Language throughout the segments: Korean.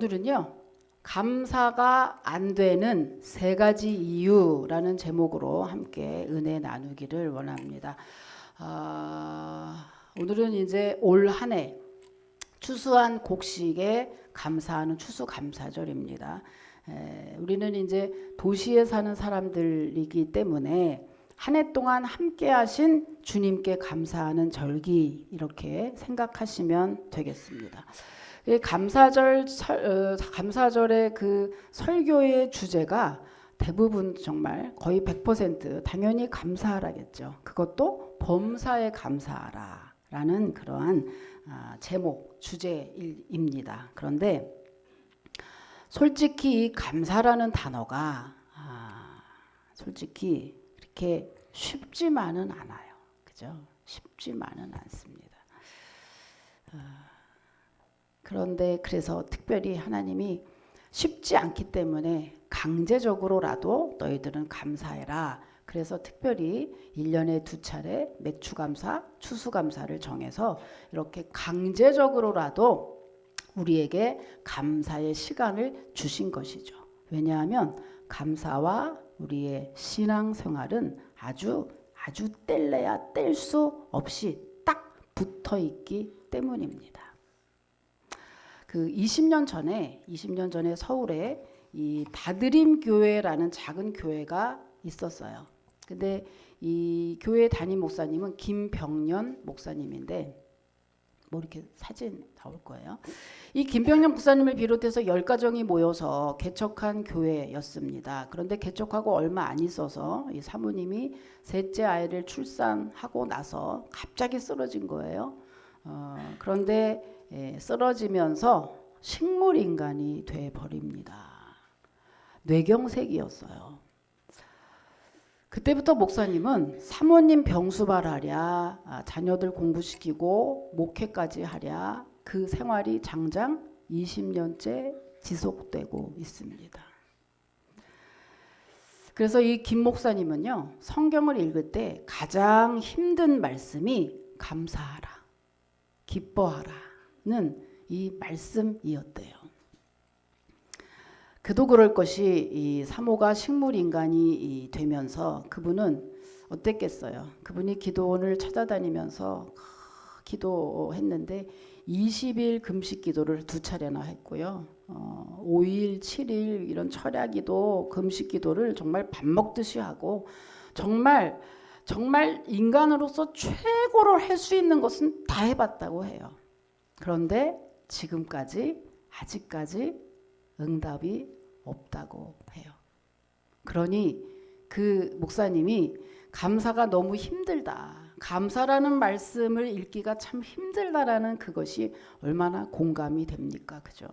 오늘은요, 감사가 안 되는 세 가지 이유라는 제목으로 함께 은혜 나누기를 원합니다. 오늘은 이제 올 한 해 추수한 곡식에 감사하는 추수감사절입니다. 우리는 이제 도시에 사는 사람들이기 때문에 한 해 동안 함께 하신 주님께 감사하는 절기, 이렇게 생각하시면 되겠습니다. 감사절의 그 설교의 주제가 대부분 정말 거의 100% 당연히 감사하라겠죠. 그것도 범사에 감사하라라는 그러한 제목, 주제입니다. 그런데 솔직히 이 감사라는 단어가 솔직히 그렇게 쉽지만은 않아요. 그죠? 쉽지만은 않습니다. 그런데 그래서 특별히 하나님이 쉽지 않기 때문에 강제적으로라도 너희들은 감사해라. 그래서 특별히 1년에 2차례 맥추감사, 추수감사를 정해서 이렇게 강제적으로라도 우리에게 감사의 시간을 주신 것이죠. 왜냐하면 감사와 우리의 신앙생활은 아주 뗄래야 뗄 수 없이 딱 붙어 있기 때문입니다. 그 20년 전에 서울에 이 다드림 교회라는 작은 교회가 있었어요. 근데 이 교회 담임 목사님은 김병년 목사님인데, 뭐 이렇게 사진 나올 거예요. 이 김병년 목사님을 비롯해서 10가정이 모여서 개척한 교회였습니다. 그런데 개척하고 얼마 안 있어서 이 사모님이 셋째 아이를 출산하고 나서 갑자기 쓰러진 거예요. 그런데 쓰러지면서 식물인간이 돼버립니다. 뇌경색이었어요. 그때부터 목사님은 사모님 병수발하랴, 자녀들 공부시키고 목회까지 하랴, 그 생활이 장장 20년째 지속되고 있습니다. 그래서 이 김 목사님은요, 성경을 읽을 때 가장 힘든 말씀이 감사하라, 기뻐하라는 이 말씀이었대요. 그도 그럴 것이 이 사모가 식물인간이 되면서 그분은 어땠겠어요? 그분이 기도원을 찾아다니면서 기도했는데 20일 금식 기도를 2차례나 했고요. 5일, 7일 이런 철야기도, 금식 기도를 정말 밥 먹듯이 하고 정말 인간으로서 최고로 할 수 있는 것은 다 해봤다고 해요. 그런데 지금까지 아직까지 응답이 없다고 해요. 그러니 그 목사님이 감사가 너무 힘들다, 감사라는 말씀을 읽기가 참 힘들다라는 그것이 얼마나 공감이 됩니까? 그죠?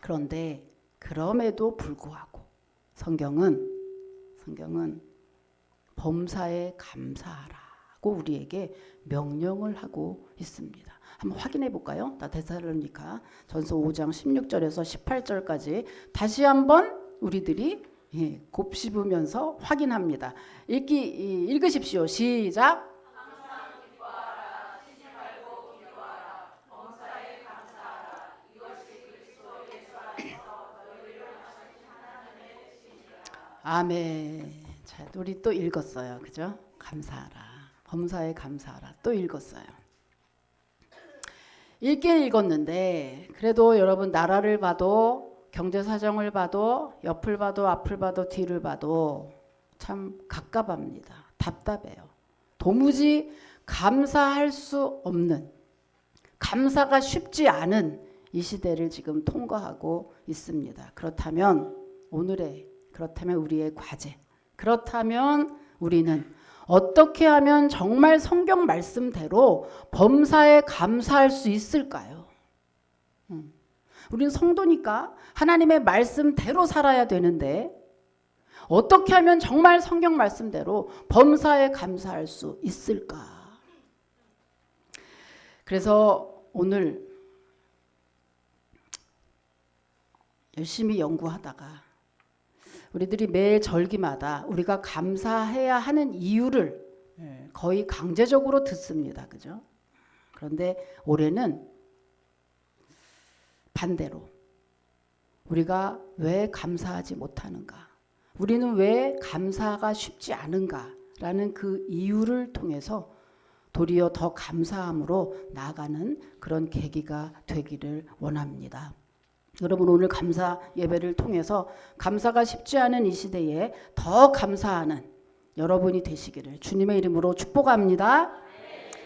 그런데 그럼에도 불구하고 성경은 범사에 감사하라고 우리에게 명령을 하고 있습니다. 한번 확인해 볼까요? 데살로니가 전서 5장 16절에서 18절까지 다시 한번 우리들이 곱씹으면서 확인합니다. 읽으십시오. 시작. 아멘. 자, 우리 또 읽었어요. 그죠? 감사하라. 범사에 감사하라. 또 읽었어요. 읽긴 읽었는데 그래도 여러분, 나라를 봐도 경제 사정을 봐도 옆을 봐도 앞을 봐도 뒤를 봐도 참 갑갑합니다. 답답해요. 도무지 감사할 수 없는, 감사가 쉽지 않은 이 시대를 지금 통과하고 있습니다. 그렇다면 우리의 과제, 그렇다면 우리는 어떻게 하면 정말 성경 말씀대로 범사에 감사할 수 있을까요? 우리는 성도니까 하나님의 말씀대로 살아야 되는데 어떻게 하면 정말 성경 말씀대로 범사에 감사할 수 있을까? 그래서 오늘 열심히 연구하다가 우리들이 매 절기마다 우리가 감사해야 하는 이유를 거의 강제적으로 듣습니다. 그죠? 그런데 올해는 반대로 우리가 왜 감사하지 못하는가? 우리는 왜 감사가 쉽지 않은가라는 그 이유를 통해서 도리어 더 감사함으로 나아가는 그런 계기가 되기를 원합니다. 여러분, 오늘 감사 예배를 통해서 감사가 쉽지 않은 이 시대에 더 감사하는 여러분이 되시기를 주님의 이름으로 축복합니다.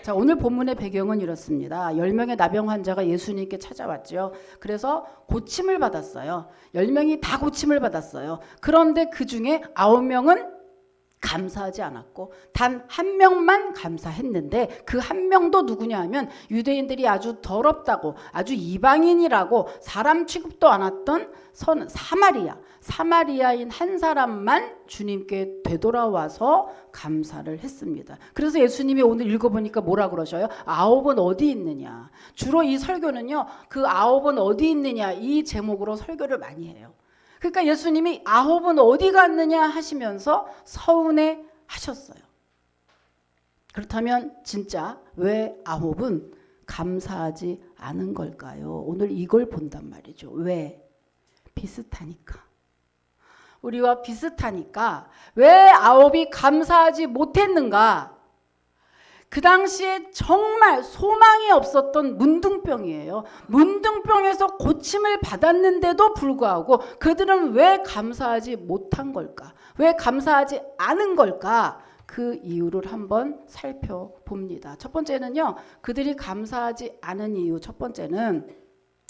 자, 오늘 본문의 배경은 이렇습니다. 10명의 나병 환자가 예수님께 찾아왔죠. 그래서 고침을 받았어요. 10명이 다 고침을 받았어요. 그런데 그 중에 9명은 감사하지 않았고 단 한 명만 감사했는데 그 한 명도 누구냐 하면 유대인들이 아주 더럽다고 아주 이방인이라고 사람 취급도 않았던 사마리아인 한 사람만 주님께 되돌아와서 감사를 했습니다. 그래서 예수님이 오늘 읽어보니까 뭐라 그러셔요? 9은 어디 있느냐. 주로 이 설교는요, 그 9은 어디 있느냐 이 제목으로 설교를 많이 해요. 그러니까 예수님이 9은 어디 갔느냐 하시면서 서운해 하셨어요. 그렇다면 진짜 왜 9은 감사하지 않은 걸까요? 오늘 이걸 본단 말이죠. 왜? 비슷하니까. 우리와 비슷하니까 왜 9이 감사하지 못했는가? 그 당시에 정말 소망이 없었던 문둥병이에요. 문둥병에서 고침을 받았는데도 불구하고 그들은 왜 감사하지 못한 걸까? 왜 감사하지 않은 걸까? 그 이유를 한번 살펴봅니다. 첫 번째는요, 그들이 감사하지 않은 이유, 첫 번째는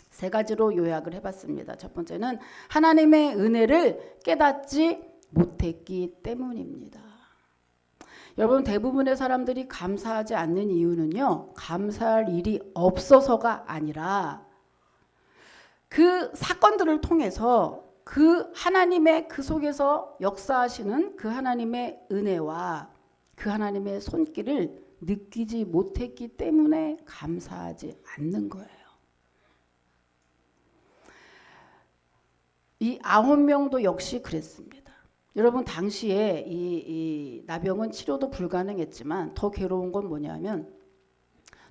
세 가지로 요약을 해봤습니다. 첫 번째는 하나님의 은혜를 깨닫지 못했기 때문입니다. 여러분, 대부분의 사람들이 감사하지 않는 이유는요, 감사할 일이 없어서가 아니라 그 사건들을 통해서 그 하나님의 그 속에서 역사하시는 그 하나님의 은혜와 그 하나님의 손길을 느끼지 못했기 때문에 감사하지 않는 거예요. 이 9명도 역시 그랬습니다. 여러분, 당시에 이 나병은 치료도 불가능했지만 더 괴로운 건 뭐냐면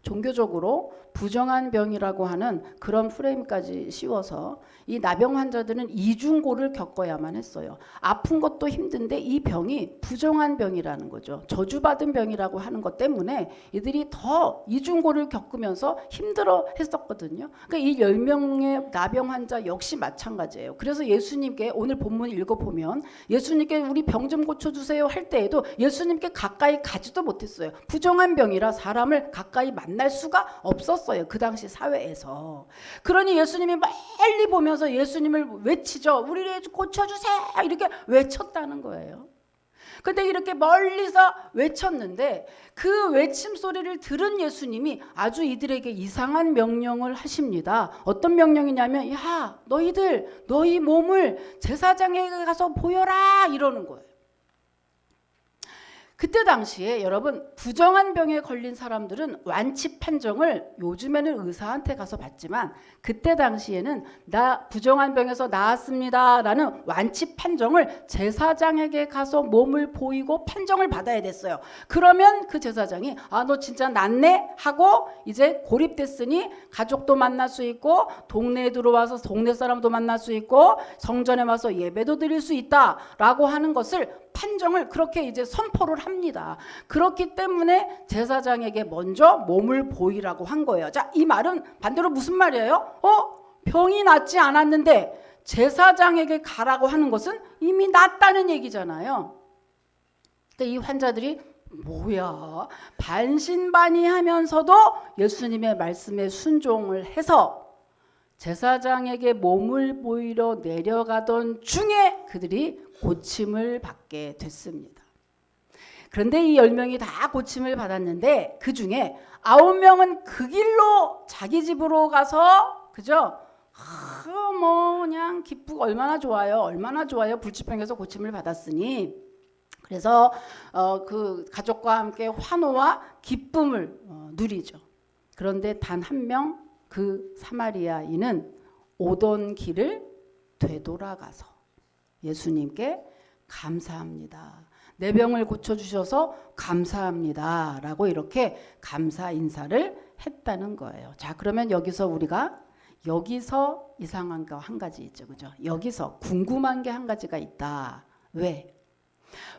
종교적으로 부정한 병이라고 하는 그런 프레임까지 씌워서 이 나병 환자들은 이중고를 겪어야만 했어요. 아픈 것도 힘든데 이 병이 부정한 병이라는 거죠. 저주받은 병이라고 하는 것 때문에 이들이 더 이중고를 겪으면서 힘들어 했었거든요. 그러니까 이 10명의 나병 환자 역시 마찬가지예요. 그래서 예수님께 오늘 본문 읽어보면 예수님께 우리 병 좀 고쳐주세요 할 때에도 예수님께 가까이 가지도 못했어요. 부정한 병이라 사람을 가까이 만날 수가 없었어요. 그 당시 사회에서. 그러니 예수님이 멀리 보면서 예수님을 외치죠. 우리를 고쳐주세요 이렇게 외쳤다는 거예요. 근데 이렇게 멀리서 외쳤는데 그 외침 소리를 들은 예수님이 아주 이들에게 이상한 명령을 하십니다. 어떤 명령이냐면, 야, 너희 몸을 제사장에게 가서 보여라 이러는 거예요. 그때 당시에 여러분, 부정한 병에 걸린 사람들은 완치 판정을 요즘에는 의사한테 가서 받지만 그때 당시에는 나 부정한 병에서 나았습니다 라는 완치 판정을 제사장에게 가서 몸을 보이고 판정을 받아야 됐어요. 그러면 그 제사장이 너 진짜 낫네 하고 이제 고립됐으니 가족도 만날 수 있고 동네에 들어와서 동네 사람도 만날 수 있고 성전에 와서 예배도 드릴 수 있다라고 하는 것을 판정을 그렇게 이제 선포를 합니다. 그렇기 때문에 제사장에게 먼저 몸을 보이라고 한 거예요. 자, 이 말은 반대로 무슨 말이에요? 병이 낫지 않았는데 제사장에게 가라고 하는 것은 이미 낫다는 얘기잖아요. 근데 이 환자들이 뭐야? 반신반의하면서도 예수님의 말씀에 순종을 해서 제사장에게 몸을 보이러 내려가던 중에 그들이 고침을 받게 됐습니다. 그런데 이 10명이 다 고침을 받았는데 그 중에 9명은 그 길로 자기 집으로 가서 그죠? 그냥 기쁘고 얼마나 좋아요. 불치병에서 고침을 받았으니. 그래서 그 가족과 함께 환호와 기쁨을 누리죠. 그런데 단 한 명 그 사마리아인은 오던 길을 되돌아가서 예수님께 감사합니다. 내 병을 고쳐주셔서 감사합니다 라고 이렇게 감사 인사를 했다는 거예요. 자, 그러면 여기서 우리가 여기서 이상한 거 한 가지 있죠. 그죠? 여기서 궁금한 게 한 가지가 있다. 왜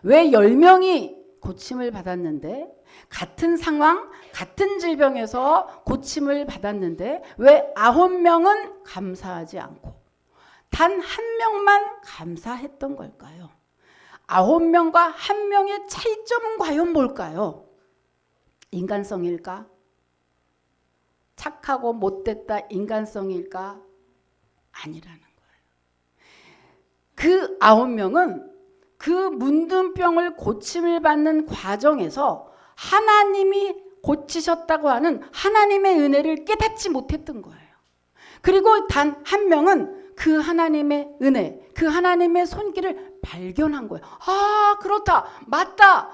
10명이 고침을 받았는데 같은 상황, 같은 질병에서 고침을 받았는데 왜 9명은 감사하지 않고 단 1명만 감사했던 걸까요? 9명과 1명의 차이점은 과연 뭘까요? 인간성일까? 착하고 못됐다 인간성일까? 아니라는 거예요. 그 9명은 그 문둥병을 고침을 받는 과정에서 하나님이 고치셨다고 하는 하나님의 은혜를 깨닫지 못했던 거예요. 그리고 단 1명은 그 하나님의 은혜, 그 하나님의 손길을 발견한 거예요. 아, 그렇다. 맞다.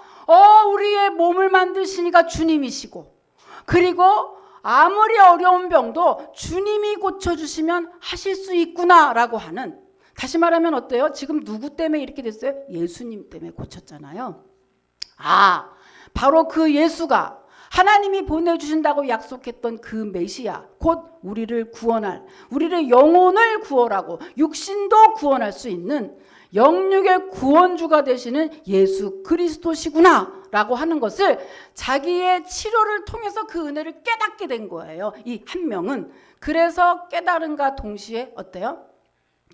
우리의 몸을 만드시니까 주님이시고, 그리고 아무리 어려운 병도 주님이 고쳐주시면 하실 수 있구나라고 하는, 다시 말하면 어때요? 지금 누구 때문에 이렇게 됐어요? 예수님 때문에 고쳤잖아요. 바로 그 예수가 하나님이 보내주신다고 약속했던 그 메시아, 곧 우리를 구원할, 우리를 영혼을 구원하고 육신도 구원할 수 있는 영육의 구원주가 되시는 예수 그리스도시구나 라고 하는 것을 자기의 치료를 통해서 그 은혜를 깨닫게 된 거예요. 이 1명은. 그래서 깨달음과 동시에 어때요?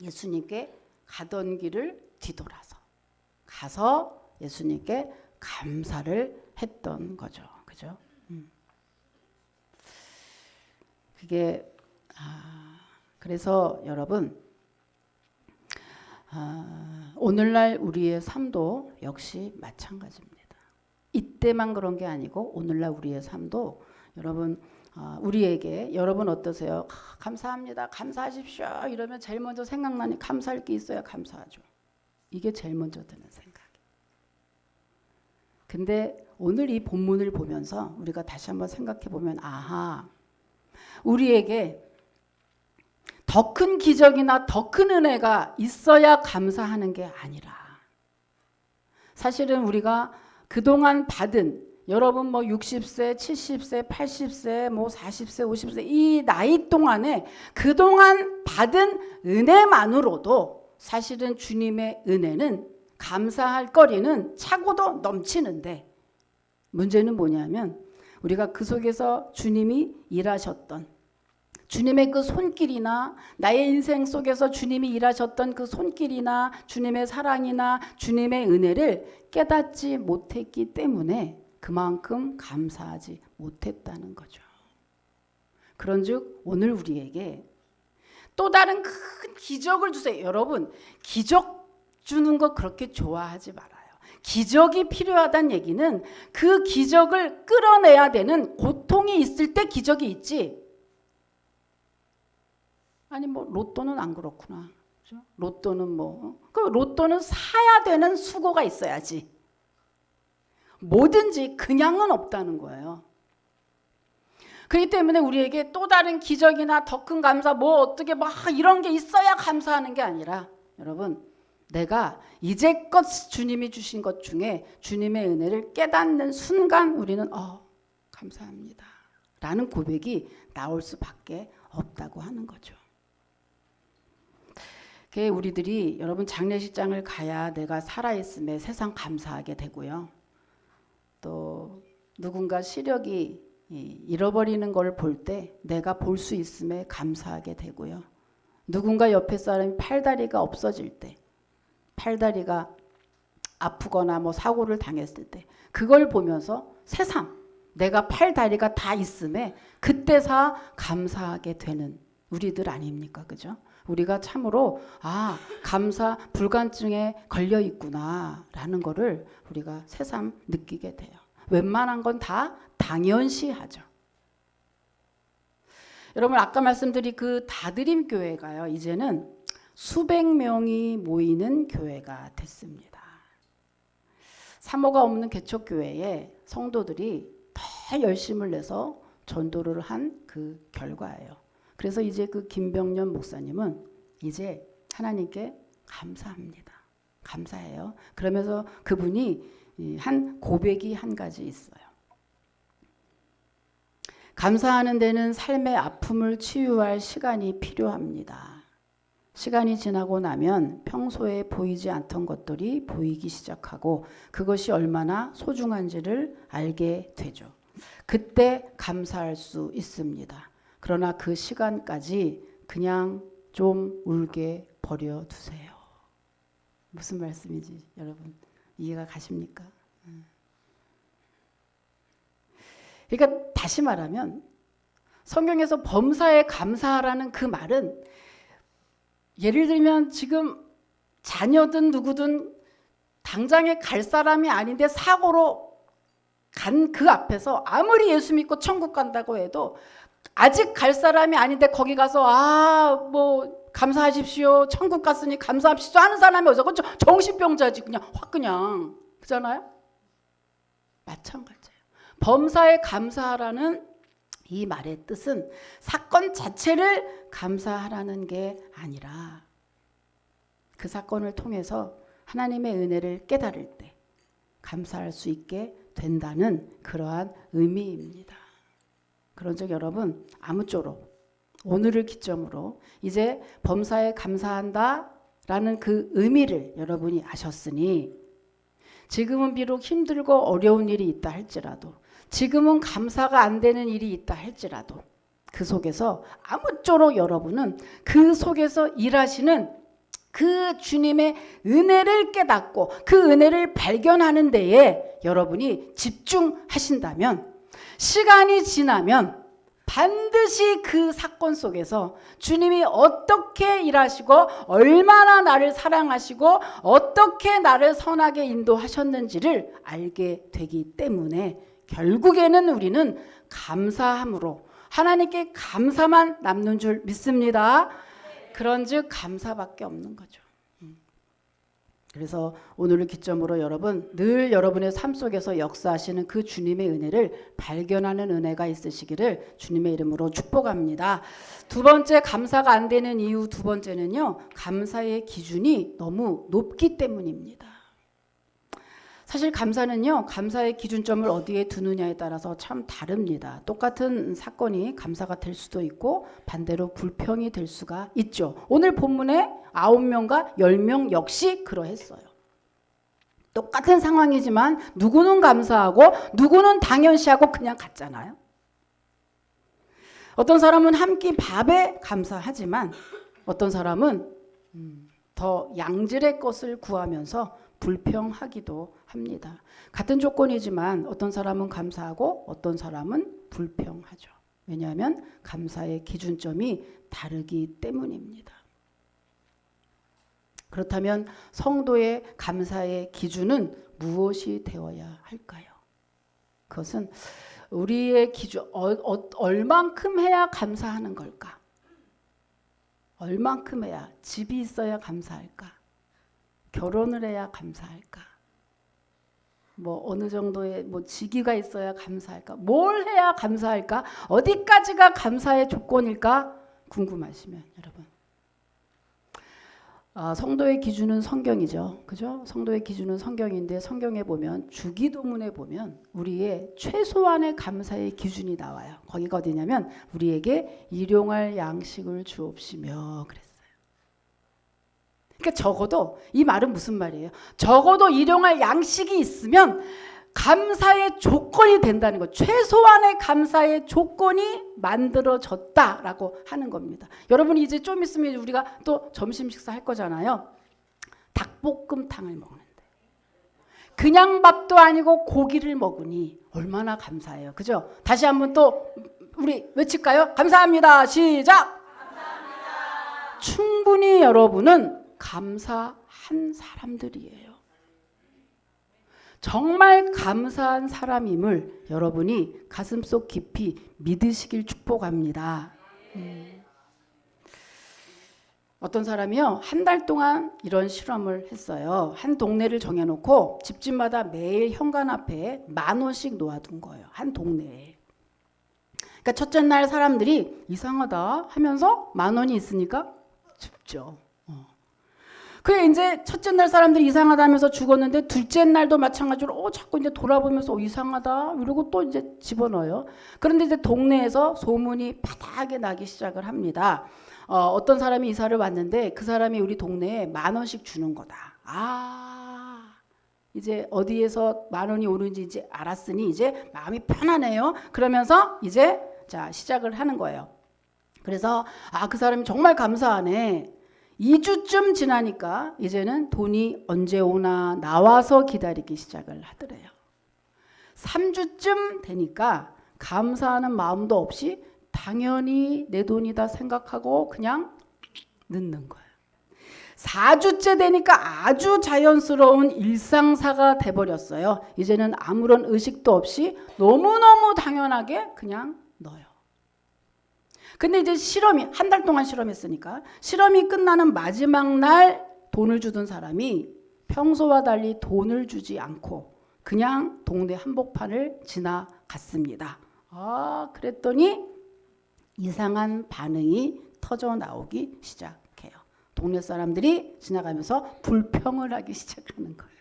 예수님께 가던 길을 뒤돌아서 가서 예수님께 감사를 했던 거죠. 그죠? 그게 그래서 여러분 오늘날 우리의 삶도 역시 마찬가지입니다. 이때만 그런 게 아니고 오늘날 우리의 삶도 여러분 우리에게 여러분 어떠세요? 감사합니다. 감사하십시오. 이러면 제일 먼저 생각나니 감사할 게 있어야 감사하죠. 이게 제일 먼저 드는 생각. 근데 오늘 이 본문을 보면서 우리가 다시 한번 생각해 보면 우리에게 더 큰 기적이나 더 큰 은혜가 있어야 감사하는 게 아니라 사실은 우리가 그동안 받은 여러분 60세, 70세, 80세, 40세, 50세 이 나이 동안에 그동안 받은 은혜만으로도 사실은 주님의 은혜는 감사할 거리는 차고도 넘치는데 문제는 뭐냐면 우리가 그 속에서 주님이 일하셨던 주님의 그 손길이나 나의 인생 속에서 주님이 일하셨던 그 손길이나 주님의 사랑이나 주님의 은혜를 깨닫지 못했기 때문에 그만큼 감사하지 못했다는 거죠. 그런즉 오늘 우리에게 또 다른 큰 기적을 주세요. 여러분 기적 주는 거 그렇게 좋아하지 말아요. 기적이 필요하다는 얘기는 그 기적을 끌어내야 되는 고통이 있을 때 기적이 있지. 아니 로또는 안 그렇구나. 그렇죠? 로또는 그 로또는 사야 되는 수고가 있어야지. 뭐든지 그냥은 없다는 거예요. 그렇기 때문에 우리에게 또 다른 기적이나 더 큰 감사 어떻게 이런 게 있어야 감사하는 게 아니라 여러분 내가 이제껏 주님이 주신 것 중에 주님의 은혜를 깨닫는 순간 우리는 감사합니다 라는 고백이 나올 수밖에 없다고 하는 거죠. 우리들이 여러분 장례식장을 가야 내가 살아있음에 세상 감사하게 되고요. 또 누군가 시력이 잃어버리는 걸 볼 때 내가 볼 수 있음에 감사하게 되고요. 누군가 옆에 사람이 팔다리가 없어질 때 팔다리가 아프거나 사고를 당했을 때 그걸 보면서 새삼 내가 팔다리가 다 있음에 그때서 감사하게 되는 우리들 아닙니까? 그죠? 우리가 참으로 감사 불감증에 걸려 있구나 라는 거를 우리가 새삼 느끼게 돼요. 웬만한 건 다 당연시하죠. 여러분 아까 말씀드린 그 다드림 교회가요. 이제는 수백 명이 모이는 교회가 됐습니다. 사모가 없는 개척교회에 성도들이 더 열심을 내서 전도를 한 그 결과예요. 그래서 이제 그 김병년 목사님은 이제 하나님께 감사합니다. 감사해요. 그러면서 그분이 한 고백이 한 가지 있어요. 감사하는 데는 삶의 아픔을 치유할 시간이 필요합니다. 시간이 지나고 나면 평소에 보이지 않던 것들이 보이기 시작하고 그것이 얼마나 소중한지를 알게 되죠. 그때 감사할 수 있습니다. 그러나 그 시간까지 그냥 좀 울게 버려두세요. 무슨 말씀인지 여러분 이해가 가십니까? 그러니까 다시 말하면 성경에서 범사에 감사하라는 그 말은 예를 들면 지금 자녀든 누구든 당장에 갈 사람이 아닌데 사고로 간 그 앞에서 아무리 예수 믿고 천국 간다고 해도 아직 갈 사람이 아닌데 거기 가서 뭐 감사하십시오 천국 갔으니 감사합시오 하는 사람이 어디서 정신병자지 그냥 확 그냥 그잖아요. 마찬가지예요. 범사에 감사하라는 이 말의 뜻은 사건 자체를 감사하라는 게 아니라 그 사건을 통해서 하나님의 은혜를 깨달을 때 감사할 수 있게 된다는 그러한 의미입니다. 그런즉 여러분 아무쪼록 오늘을 기점으로 이제 범사에 감사한다라는 그 의미를 여러분이 아셨으니 지금은 비록 힘들고 어려운 일이 있다 할지라도 지금은 감사가 안 되는 일이 있다 할지라도 그 속에서 아무쪼록 여러분은 그 속에서 일하시는 그 주님의 은혜를 깨닫고 그 은혜를 발견하는 데에 여러분이 집중하신다면 시간이 지나면 반드시 그 사건 속에서 주님이 어떻게 일하시고 얼마나 나를 사랑하시고 어떻게 나를 선하게 인도하셨는지를 알게 되기 때문에 결국에는 우리는 감사함으로 하나님께 감사만 남는 줄 믿습니다. 그런즉 감사밖에 없는 거죠. 그래서 오늘을 기점으로 여러분 늘 여러분의 삶 속에서 역사하시는 그 주님의 은혜를 발견하는 은혜가 있으시기를 주님의 이름으로 축복합니다. 두 번째 감사가 안 되는 이유 두 번째는요. 감사의 기준이 너무 높기 때문입니다. 사실 감사는요. 감사의 기준점을 어디에 두느냐에 따라서 참 다릅니다. 똑같은 사건이 감사가 될 수도 있고 반대로 불평이 될 수가 있죠. 오늘 본문에 9명과 10명 역시 그러했어요. 똑같은 상황이지만 누구는 감사하고 누구는 당연시하고 그냥 갔잖아요. 어떤 사람은 한 끼 밥에 감사하지만 어떤 사람은 더 양질의 것을 구하면서 불평하기도 합니다. 같은 조건이지만 어떤 사람은 감사하고 어떤 사람은 불평하죠. 왜냐하면 감사의 기준점이 다르기 때문입니다. 그렇다면 성도의 감사의 기준은 무엇이 되어야 할까요? 그것은 우리의 기준, 얼만큼 해야 감사하는 걸까? 얼만큼 해야 집이 있어야 감사할까? 결혼을 해야 감사할까? 뭐 어느 정도의 뭐 직위가 있어야 감사할까? 뭘 해야 감사할까? 어디까지가 감사의 조건일까? 궁금하시면 여러분. 성도의 기준은 성경이죠. 그죠? 성도의 기준은 성경인데 성경에 보면 주기도문에 보면 우리의 최소한의 감사의 기준이 나와요. 거기가 어디냐면 우리에게 일용할 양식을 주옵시며 그랬어요. 그러니까 적어도 이 말은 무슨 말이에요? 적어도 일용할 양식이 있으면 감사의 조건이 된다는 것. 최소한의 감사의 조건이 만들어졌다라고 하는 겁니다. 여러분이 이제 좀 있으면 우리가 또 점심 식사 할 거잖아요. 닭볶음탕을 먹는데 그냥 밥도 아니고 고기를 먹으니 얼마나 감사해요. 그죠? 다시 한번 또 우리 외칠까요? 감사합니다. 시작! 감사합니다. 충분히 여러분은 감사한 사람들이에요. 정말 감사한 사람임을 여러분이 가슴속 깊이 믿으시길 축복합니다. 어떤 사람이요, 한 달 동안 이런 실험을 했어요. 한 동네를 정해놓고 집집마다 매일 현관 앞에 10,000원씩 놓아둔 거예요. 한 동네에. 그러니까 첫째 날 사람들이 이상하다 하면서 10,000원이 있으니까 줍죠. 그게 이제 첫째 날 사람들이 이상하다면서 죽었는데 둘째 날도 마찬가지로 자꾸 이제 돌아보면서 이상하다 이러고 또 이제 집어넣어요. 그런데 이제 동네에서 소문이 바닥에 나기 시작을 합니다. 어떤 사람이 이사를 왔는데 그 사람이 우리 동네에 10,000원씩 주는 거다. 이제 어디에서 10,000원이 오는지 이제 알았으니 이제 마음이 편하네요. 그러면서 이제 자 시작을 하는 거예요. 그래서 그 사람이 정말 감사하네. 2주쯤 지나니까 이제는 돈이 언제 오나 나와서 기다리기 시작을 하더래요. 3주쯤 되니까 감사하는 마음도 없이 당연히 내 돈이다 생각하고 그냥 넣는 거예요. 4주째 되니까 아주 자연스러운 일상사가 돼버렸어요. 이제는 아무런 의식도 없이 너무너무 당연하게 그냥 넣어요. 근데 이제 실험이 한 달 동안 실험했으니까 실험이 끝나는 마지막 날 돈을 주던 사람이 평소와 달리 돈을 주지 않고 그냥 동네 한복판을 지나갔습니다. 그랬더니 이상한 반응이 터져 나오기 시작해요. 동네 사람들이 지나가면서 불평을 하기 시작하는 거예요.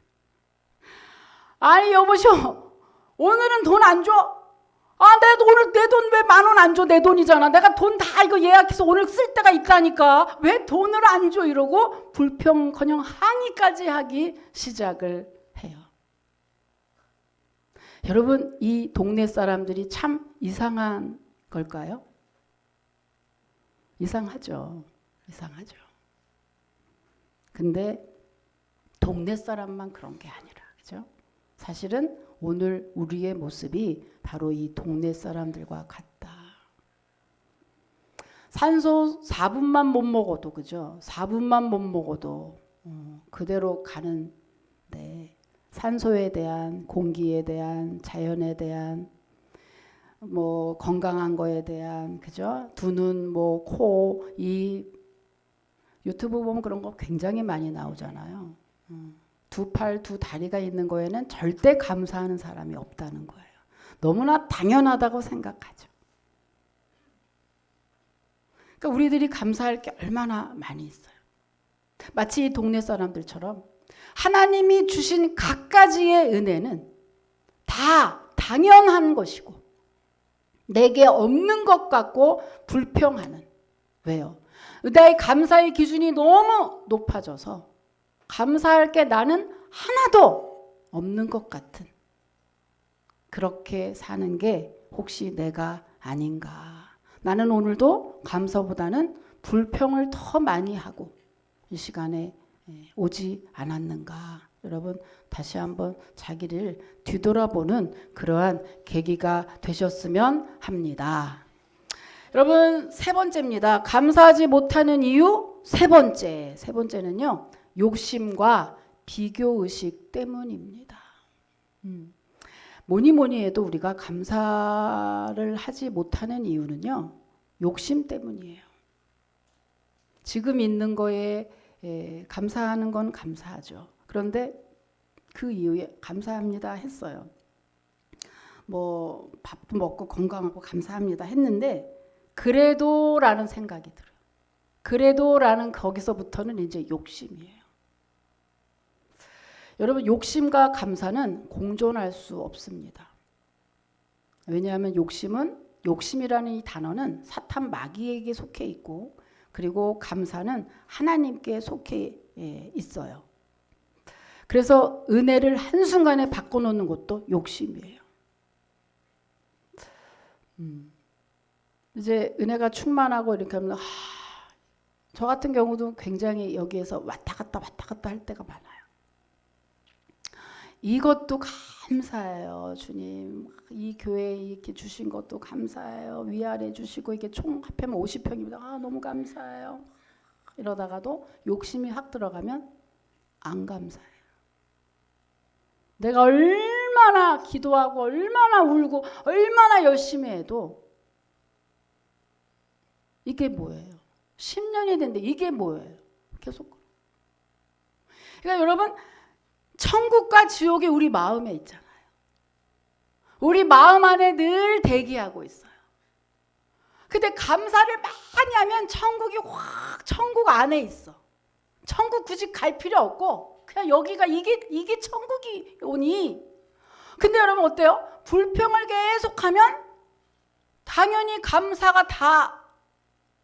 아니 여보시오, 오늘은 돈 안 줘? 내 돈 왜 10,000원 안 줘? 내 돈이잖아. 내가 돈 다 이거 예약해서 오늘 쓸 때가 있다니까. 왜 돈을 안 줘? 이러고 불평커녕 항의까지 하기 시작을 해요. 여러분, 이 동네 사람들이 참 이상한 걸까요? 이상하죠. 이상하죠. 근데 동네 사람만 그런 게 아니라, 그죠? 사실은 오늘 우리의 모습이 바로 이 동네 사람들과 같다. 산소 4분만 못 먹어도, 그죠? 4분만 못 먹어도 그대로 가는데 산소에 대한, 공기에 대한, 자연에 대한, 건강한 거에 대한, 그죠? 두 눈, 코, 입, 유튜브 보면 그런 거 굉장히 많이 나오잖아요. 두 팔, 두 다리가 있는 거에는 절대 감사하는 사람이 없다는 거예요. 너무나 당연하다고 생각하죠. 그러니까 우리들이 감사할 게 얼마나 많이 있어요. 마치 이 동네 사람들처럼 하나님이 주신 갖가지의 은혜는 다 당연한 것이고 내게 없는 것 같고 불평하는. 왜요? 나의 감사의 기준이 너무 높아져서 감사할 게 나는 하나도 없는 것 같은 그렇게 사는 게 혹시 내가 아닌가. 나는 오늘도 감사보다는 불평을 더 많이 하고 이 시간에 오지 않았는가. 여러분 다시 한번 자기를 뒤돌아보는 그러한 계기가 되셨으면 합니다. 여러분 세 번째입니다. 감사하지 못하는 이유 세 번째는요. 욕심과 비교의식 때문입니다. 뭐니 해도 우리가 감사를 하지 못하는 이유는요. 욕심 때문이에요. 지금 있는 거에 감사하는 건 감사하죠. 그런데 그 이후에 감사합니다 했어요. 밥도 먹고 건강하고 감사합니다 했는데 그래도 라는 생각이 들어요. 그래도 라는 거기서부터는 이제 욕심이에요. 여러분 욕심과 감사는 공존할 수 없습니다. 왜냐하면 욕심이라는 이 단어는 사탄 마귀에게 속해 있고 그리고 감사는 하나님께 속해 있어요. 그래서 은혜를 한순간에 바꿔놓는 것도 욕심이에요. 이제 은혜가 충만하고 이렇게 하면 저 같은 경우도 굉장히 여기에서 왔다 갔다 할 때가 많아요. 이것도 감사해요. 주님 이 교회에 이렇게 주신 것도 감사해요. 위아래 주시고 이게 총 합하면 50평입니다. 너무 감사해요. 이러다가도 욕심이 확 들어가면 안 감사해요. 내가 얼마나 기도하고 얼마나 울고 얼마나 열심히 해도 이게 뭐예요? 10년이 됐는데 이게 뭐예요? 계속. 그러니까 여러분 천국과 지옥이 우리 마음에 있잖아요. 우리 마음 안에 늘 대기하고 있어요. 근데 감사를 많이 하면 천국 안에 있어. 천국 굳이 갈 필요 없고 그냥 여기가 이게 천국이 오니. 근데 여러분 어때요? 불평을 계속하면 당연히 감사가 다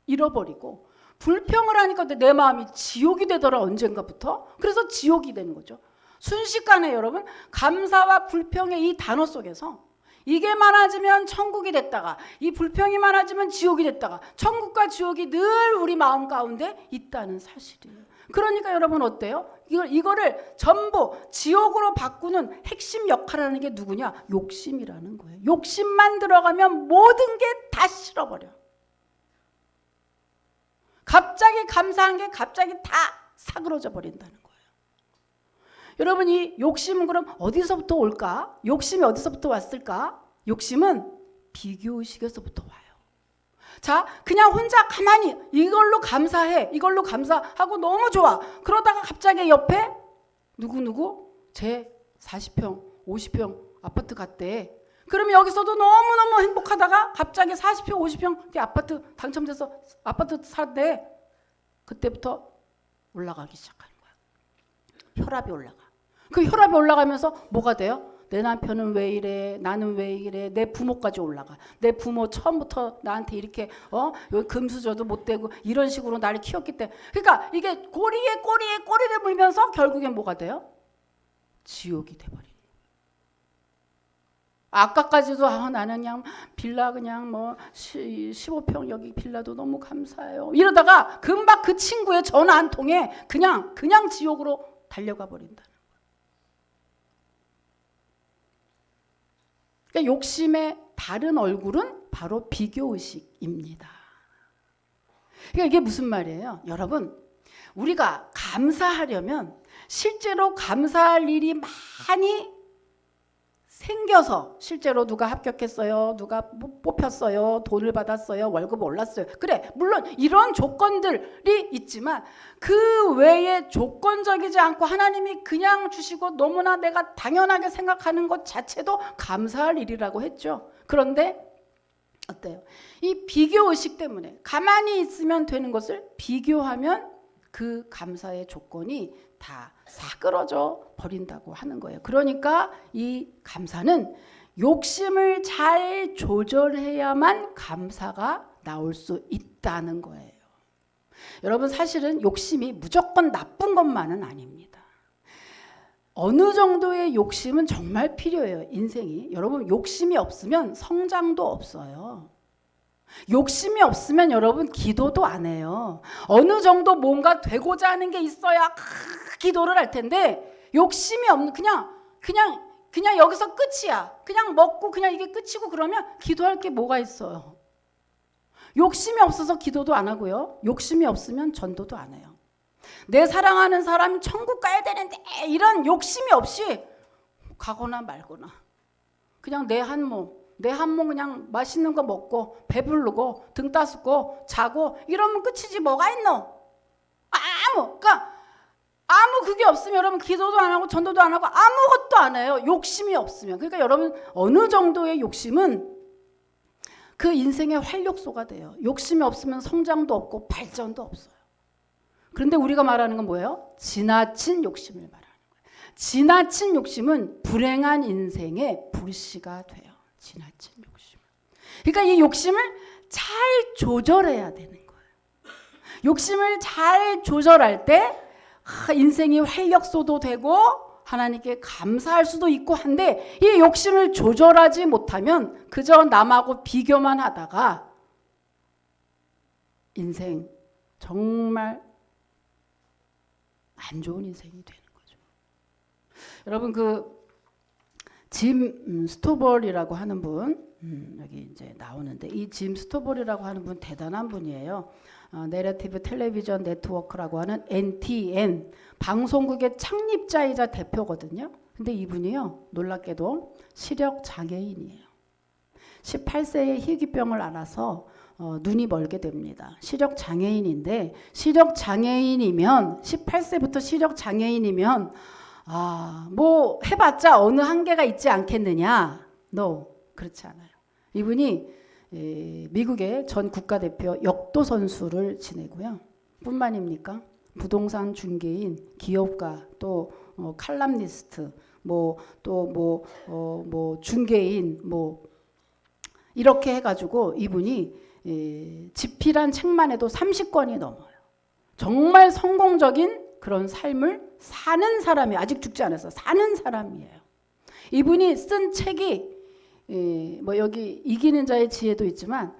잃어버리고, 불평을 하니까 내 마음이 지옥이 되더라 언젠가부터. 그래서 지옥이 되는 거죠. 순식간에 여러분 감사와 불평의 이 단어 속에서 이게 많아지면 천국이 됐다가 이 불평이 많아지면 지옥이 됐다가 천국과 지옥이 늘 우리 마음 가운데 있다는 사실이에요. 그러니까 여러분 어때요? 이거를 전부 지옥으로 바꾸는 핵심 역할을 하는 게 누구냐? 욕심이라는 거예요. 욕심만 들어가면 모든 게 다 싫어버려. 갑자기 감사한 게 갑자기 다 사그러져 버린다는 거예요. 여러분 이 욕심은 그럼 어디서부터 올까? 욕심이 어디서부터 왔을까? 욕심은 비교의식에서부터 와요. 자, 그냥 혼자 가만히 이걸로 감사해, 이걸로 감사하고 너무 좋아. 그러다가 갑자기 옆에 누구 제 40평 50평 아파트 갔대. 그러면 여기서도 너무너무 행복하다가 갑자기 40평 50평 아파트 당첨돼서 아파트 살았대. 그때부터 올라가기 시작하는 거야. 혈압이 올라가. 그 혈압이 올라가면서 뭐가 돼요? 내 남편은 왜 이래? 나는 왜 이래? 내 부모까지 올라가. 내 부모 처음부터 나한테 이렇게 여기 금수저도 못 대고 이런 식으로 나를 키웠기 때문에. 그러니까 이게 꼬리에 꼬리를 물면서 결국엔 뭐가 돼요? 지옥이 돼버리는 거예요. 아까까지도 나는 그냥 빌라 그냥 뭐 15평 여기 빌라도 너무 감사해요. 이러다가 금방 그 친구의 전화 한 통에 그냥 지옥으로 달려가 버린다. 그러니까 욕심의 다른 얼굴은 바로 비교의식입니다. 그러니까 이게 무슨 말이에요? 여러분, 우리가 감사하려면 실제로 감사할 일이 많이 생겨서, 실제로 누가 합격했어요, 누가 뽑혔어요, 돈을 받았어요, 월급 올랐어요. 그래, 물론 이런 조건들이 있지만 그 외에 조건적이지 않고 하나님이 그냥 주시고 너무나 내가 당연하게 생각하는 것 자체도 감사할 일이라고 했죠. 그런데 어때요? 이 비교의식 때문에 가만히 있으면 되는 것을 비교하면 그 감사의 조건이 다 사그러져 버린다고 하는 거예요. 그러니까 이 감사는 욕심을 잘 조절해야만 감사가 나올 수 있다는 거예요. 여러분 사실은 욕심이 무조건 나쁜 것만은 아닙니다. 어느 정도의 욕심은 정말 필요해요. 인생이. 여러분 욕심이 없으면 성장도 없어요. 욕심이 없으면 여러분 기도도 안 해요. 어느 정도 뭔가 되고자 하는 게 있어야 기도를 할 텐데 욕심이 없는 그냥 여기서 끝이야. 그냥 먹고 그냥 이게 끝이고 그러면 기도할 게 뭐가 있어요. 욕심이 없어서 기도도 안 하고요. 욕심이 없으면 전도도 안 해요. 내 사랑하는 사람이 천국 가야 되는데 이런 욕심이 없이 가거나 말거나 그냥 내 한 몸 그냥 맛있는 거 먹고 배부르고 등 따숩고 자고 이러면 끝이지 뭐가 있노? 그러니까 아무 그게 없으면 여러분 기도도 안 하고 전도도 안 하고 아무것도 안 해요. 욕심이 없으면. 그러니까 여러분 어느 정도의 욕심은 그 인생의 활력소가 돼요. 욕심이 없으면 성장도 없고 발전도 없어요. 그런데 우리가 말하는 건 뭐예요? 지나친 욕심을 말하는 거예요. 지나친 욕심은 불행한 인생의 불씨가 돼요. 지나친 욕심. 그러니까 이 욕심을 잘 조절해야 되는 거예요. 욕심을 잘 조절할 때 인생이 활력소도 되고 하나님께 감사할 수도 있고 한데 이 욕심을 조절하지 못하면 그저 남하고 비교만 하다가 인생 정말 안 좋은 인생이 되는 거죠. 여러분 짐 스토벌이라고 하는 분 여기 이제 나오는데 이 짐 스토벌이라고 하는 분 대단한 분이에요. 내러티브 텔레비전 네트워크라고 하는 NTN 방송국의 창립자이자 대표거든요. 근데 이분이요 놀랍게도 시력 장애인이에요. 18세에 희귀병을 앓아서 눈이 멀게 됩니다. 시력 장애인인데 시력 장애인이면 18세부터 시력 장애인이면 뭐 해봤자 어느 한계가 있지 않겠느냐? No, 그렇지 않아요. 이분이 미국의 전 국가대표 역도 선수를 지내고요. 뿐만입니까? 부동산 중개인, 기업가, 또 칼럼니스트, 중개인, 이렇게 해가지고 이분이 집필한 책만 해도 30권이 넘어요. 정말 성공적인 그런 삶을 사는 사람이, 아직 죽지 않았어, 사는 사람이에요. 이분이 쓴 책이 여기 이기는 자의 지혜도 있지만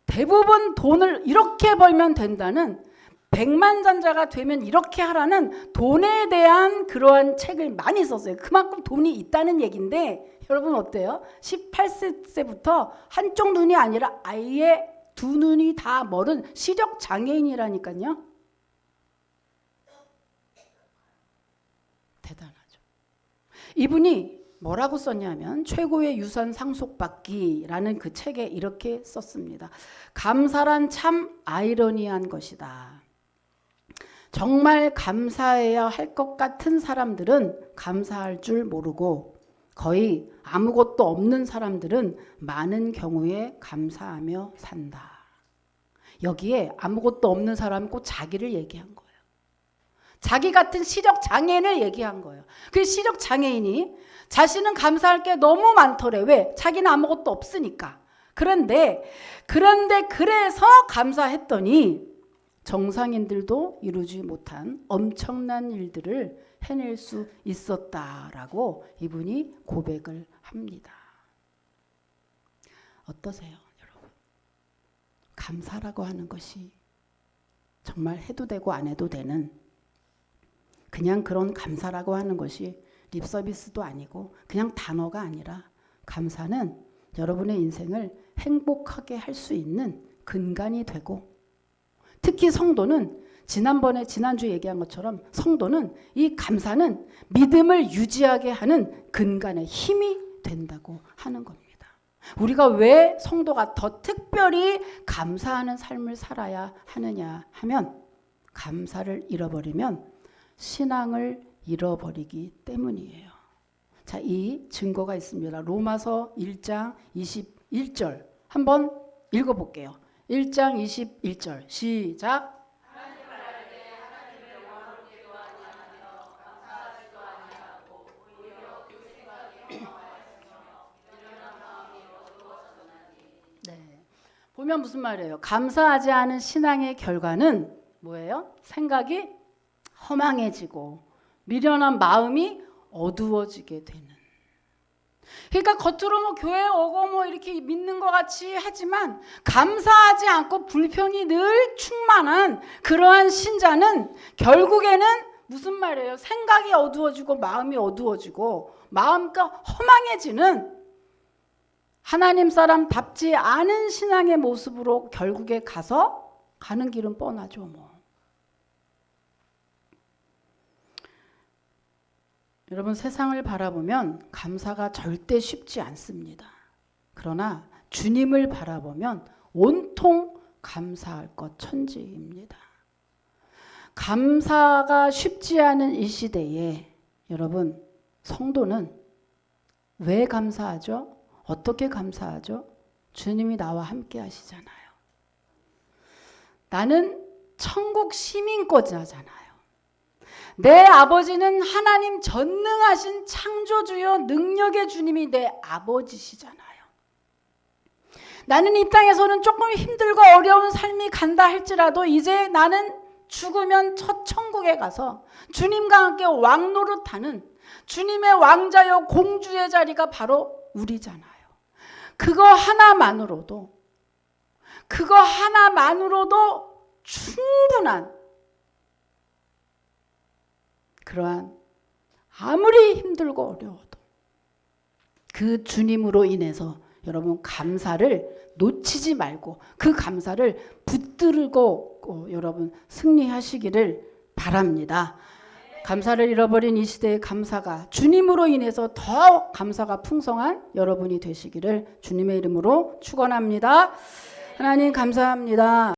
대부분 돈을 이렇게 벌면 된다는, 백만장자가 되면 이렇게 하라는 돈에 대한 그러한 책을 많이 썼어요. 그만큼 돈이 있다는 얘기인데 여러분 어때요? 18세부터 한쪽 눈이 아니라 아예 두 눈이 다 멀은 시력 장애인이라니까요. 대단하죠. 이분이 뭐라고 썼냐면 최고의 유산 상속받기라는 그 책에 이렇게 썼습니다. 감사란 참 아이러니한 것이다. 정말 감사해야 할 것 같은 사람들은 감사할 줄 모르고 거의 아무것도 없는 사람들은 많은 경우에 감사하며 산다. 여기에 아무것도 없는 사람은 꼭 자기를 얘기한 거예요. 자기 같은 시력 장애인을 얘기한 거예요. 그 시력 장애인이 자신은 감사할 게 너무 많더래. 왜? 자기는 아무것도 없으니까. 그런데 그래서 감사했더니 정상인들도 이루지 못한 엄청난 일들을 해낼 수 있었다라고 이분이 고백을 합니다. 어떠세요, 여러분? 감사라고 하는 것이 정말 해도 되고 안 해도 되는, 그냥 그런 감사라고 하는 것이 립서비스도 아니고 그냥 단어가 아니라, 감사는 여러분의 인생을 행복하게 할 수 있는 근간이 되고, 특히 성도는 지난주에 얘기한 것처럼 성도는 이 감사는 믿음을 유지하게 하는 근간의 힘이 된다고 하는 겁니다. 우리가 왜 성도가 더 특별히 감사하는 삶을 살아야 하느냐 하면, 감사를 잃어버리면 신앙을 잃어버리기 때문이에요. 자, 이 증거가 있습니다. 로마서 1장 21절 한번 읽어볼게요. 1장 21절 시작. 네, 보면 무슨 말이에요? 감사하지 않은 신앙의 결과는 뭐예요? 생각이 허망해지고 미련한 마음이 어두워지게 되는. 그러니까 겉으로 교회 오고 이렇게 믿는 것 같이 하지만 감사하지 않고 불평이 늘 충만한 그러한 신자는 결국에는 무슨 말이에요? 생각이 어두워지고 마음이 어두워지고 마음과 허망해지는 하나님 사람답지 않은 신앙의 모습으로 결국에 가는 길은 뻔하죠, 뭐. 여러분, 세상을 바라보면 감사가 절대 쉽지 않습니다. 그러나 주님을 바라보면 온통 감사할 것 천지입니다. 감사가 쉽지 않은 이 시대에 여러분, 성도는 왜 감사하죠? 어떻게 감사하죠? 주님이 나와 함께 하시잖아요. 나는 천국 시민권자잖아요. 내 아버지는 하나님 전능하신 창조주요 능력의 주님이 내 아버지시잖아요. 나는 이 땅에서는 조금 힘들고 어려운 삶이 간다 할지라도 이제 나는 죽으면 첫 천국에 가서 주님과 함께 왕노릇하는 주님의 왕자요 공주의 자리가 바로 우리잖아요. 그거 하나만으로도 충분한 그러한, 아무리 힘들고 어려워도 그 주님으로 인해서 여러분 감사를 놓치지 말고 그 감사를 붙들고 여러분 승리하시기를 바랍니다. 감사를 잃어버린 이 시대의 감사가 주님으로 인해서 더 감사가 풍성한 여러분이 되시기를 주님의 이름으로 축원합니다. 하나님 감사합니다.